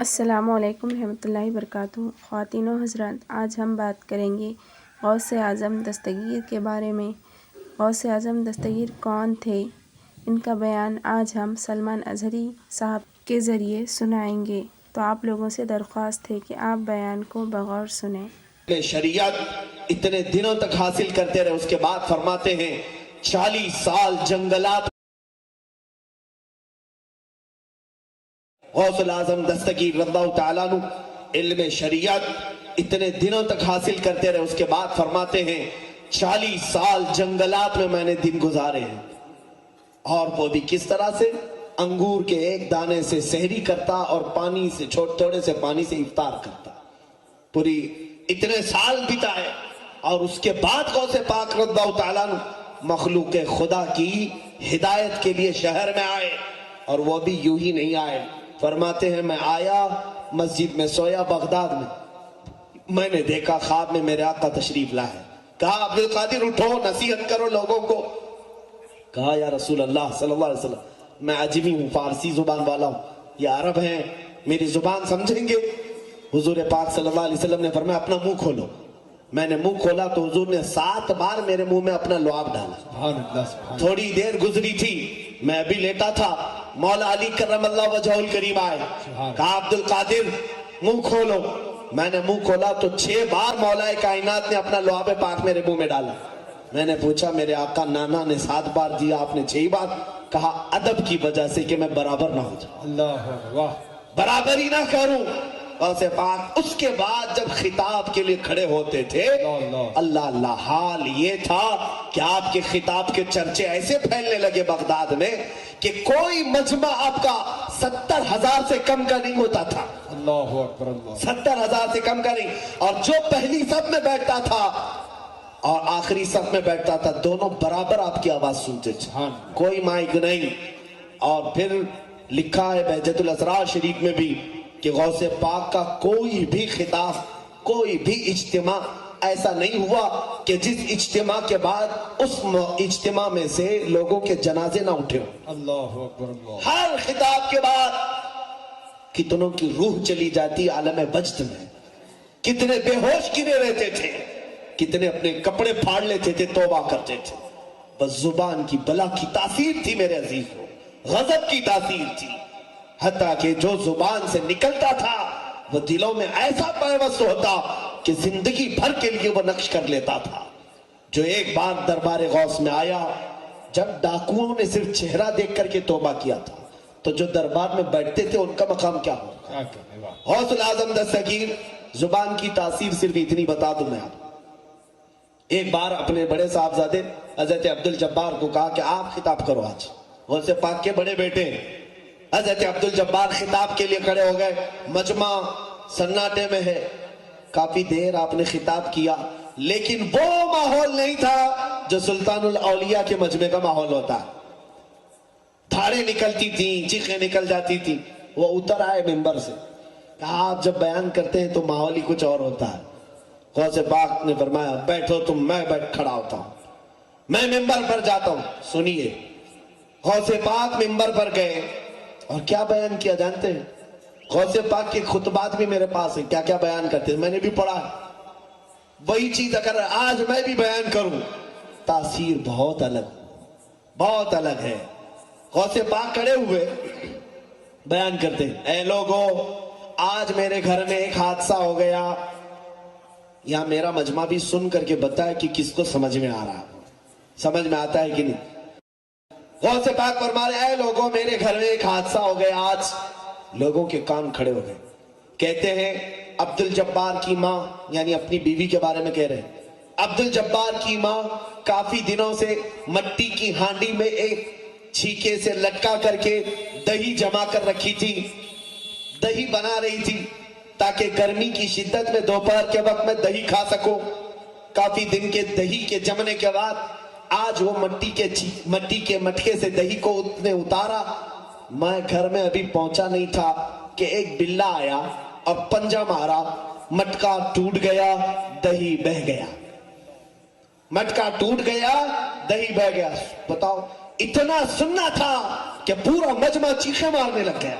السلام علیکم رحمۃ اللہ وبرکاتہ۔ خواتین و حضرات، آج ہم بات کریں گے غوث اعظم دستگیر کے بارے میں۔ غوث اعظم دستگیر کون تھے؟ ان کا بیان آج ہم سلمان اظہری صاحب کے ذریعے سنائیں گے، تو آپ لوگوں سے درخواست ہے کہ آپ بیان کو بغور سنیں۔ شریعت اتنے دنوں تک حاصل کرتے رہے، اس کے بعد فرماتے ہیں 40 سال جنگلات غوث اعظم دستگیر رضی اللہ تعالیٰ عنہ علم شریعت اتنے دنوں تک حاصل کرتے رہے، اس کے بعد فرماتے ہیں 40 سال جنگلات میں میں نے دن گزارے ہیں، اور وہ بھی کس طرح سے؟ انگور کے ایک دانے سے سحری کرتا اور پانی سے تھوڑے سے پانی سے افطار کرتا، پوری اتنے سال بتائے، اور اس کے بعد غوث پاک رضی اللہ تعالیٰ عنہ مخلوق خدا کی ہدایت کے لیے شہر میں آئے، اور وہ بھی یوں ہی نہیں آئے۔ فرماتے ہیں میں آیا، مسجد میں سویا بغداد میں نے دیکھا خواب میں میرے آقا تشریف لائے، کہا عبدالقادر اٹھو نصیحت کرو لوگوں کو۔ کہا یا رسول اللہ صلی اللہ علیہ وسلم میں عجمی ہوں، فارسی زبان والا ہوں، یہ عرب ہیں، میری زبان سمجھیں گے؟ حضور پاک صلی اللہ علیہ وسلم نے فرمایا اپنا منہ کھولو۔ میں نے منہ کھولا تو حضور نے 7 بار میرے منہ میں اپنا لعاب ڈالا۔ تھوڑی دیر گزری تھی، میں ابھی لیٹا تھا، مولا علی کرم اللہ وجہہ الکریم آئے، کہا عبدالقادر منہ کھولو۔ میں نے منہ کھولا تو 6 بار مولا کائنات نے اپنا لعاب پاک میرے منہ میں ڈالا۔ میں نے پوچھا میرے آقا نانا نے 7 بار دیا، آپ نے 6 بار؟ کہا ادب کی وجہ سے کہ میں برابر نہ ہو جاؤں، اللہ برابر ہی نہ کروں۔ غوث پاک اس کے بعد جب خطاب کے لیے کھڑے ہوتے تھے، اللہ اللہ حال یہ تھا کہ آپ کے خطاب کے چرچے ایسے پھیلنے لگے بغداد میں کہ کوئی مجمع آپ کا 70,000 سے کم کا نہیں ہوتا تھا، اللہ اکبر، 70,000 سے کم کا نہیں، اور جو پہلی صف میں بیٹھتا تھا اور آخری صف میں بیٹھتا تھا دونوں برابر آپ کی آواز سنتے تھے، کوئی مائک نہیں۔ اور پھر لکھا ہے بہجت الاسرار شریف میں بھی کہ غوث پاک کا کوئی بھی خطاب، کوئی بھی اجتماع ایسا نہیں ہوا کہ جس اجتماع کے بعد اس اجتماع میں سے لوگوں کے جنازے نہ اٹھے ہوں، اللہ اکبر۔ ہر خطاب کے بعد کتنوں کی روح چلی جاتی عالم وجد میں، کتنے بے ہوش گرے رہتے تھے، کتنے اپنے کپڑے پھاڑ لیتے تھے، توبہ کرتے تھے۔ بس زبان کی بلا کی تاثیر تھی میرے عزیزوں، غضب کی تاثیر تھی، حتیٰ کہ جو زبان سے نکلتا تھا وہ دلوں میں ایسا پیوست ہوتا کہ زندگی بھر کے لیے وہ نقش کر لیتا تھا۔ جو ایک بار دربار غوث میں آیا، جب ڈاکوؤں نے صرف چہرہ دیکھ کر کے توبہ کیا تھا، تو جو دربار میں بیٹھتے تھے ان کا مقام کیا ہو؟ غوث اعظم دستگیر زبان کی تاثیر صرف اتنی بتا دوں میں آپ۔ ایک بار اپنے بڑے صاحبزادے حضرت عبدالجبار کو کہا کہ آپ خطاب کرو آج، غوث پاک کے بڑے بیٹے ہیں۔ حضرت عبدالجبار خطاب کے لیے کھڑے ہو گئے، مجمع سناٹے میں ہے، کافی دیر آپ نے خطاب کیا، لیکن وہ ماحول نہیں تھا جو سلطان الاولیاء کے مجمع کا ماحول ہوتا ہے۔ دھاڑیں نکلتی تھیں، چیخیں نکل جاتی تھیں۔ وہ اتر آئے منبر سے، کہا آپ جب بیان کرتے ہیں تو ماحول ہی کچھ اور ہوتا ہے۔ غوث پاک نے فرمایا بیٹھو تم، میں کھڑا ہوتا ہوں، میں منبر پر جاتا ہوں، سنیے۔ غوث پاک منبر پر گئے اور کیا بیان کیا جانتے ہیں؟ غوث پاک کے خطبات بھی میرے پاس ہیں، کیا کیا بیان کرتے ہیں، میں نے بھی پڑھا ہے۔ وہی چیز اگر آج میں بھی بیان کروں، تاثیر بہت الگ ہے۔ غوث پاک کھڑے ہوئے بیان کرتے ہیں، اے لوگو آج میرے گھر میں ایک حادثہ ہو گیا، یہاں میرا مجمع بھی سن کر کے بتایا کہ کس کو سمجھ میں آ رہا ہے، سمجھ میں آتا ہے کہ نہیں۔ غوث پاک فرما رہے اے لوگوں میرے گھر میں ایک حادثہ ہو گیا آج۔ لوگوں کے کان کھڑے ہو گئے، کہتے ہیں عبدالجبار کی ماں، یعنی اپنی بیوی کے بارے میں کہہ رہے ہیں، عبدالجبار کی ماں کافی دنوں سے مٹی کی ہانڈی میں ایک چھیکے سے لٹکا کر کے دہی جما کر رکھی تھی، دہی بنا رہی تھی تاکہ گرمی کی شدت میں دوپہر کے وقت میں دہی کھا سکو۔ کافی دن کے دہی کے جمنے کے بعد آج وہ مٹی کے مٹکے سے دہی کو نے اتارا۔ میں گھر میں ابھی پہنچا نہیں تھا کہ ایک بلا آیا اور پنجہ مارا، مٹکا ٹوٹ گیا، دہی بہ گیا، مٹکا ٹوٹ گیا، دہی بہ گیا۔ بتاؤ اتنا سننا تھا کہ پورا مجمع چیخیں مارنے لگ گیا۔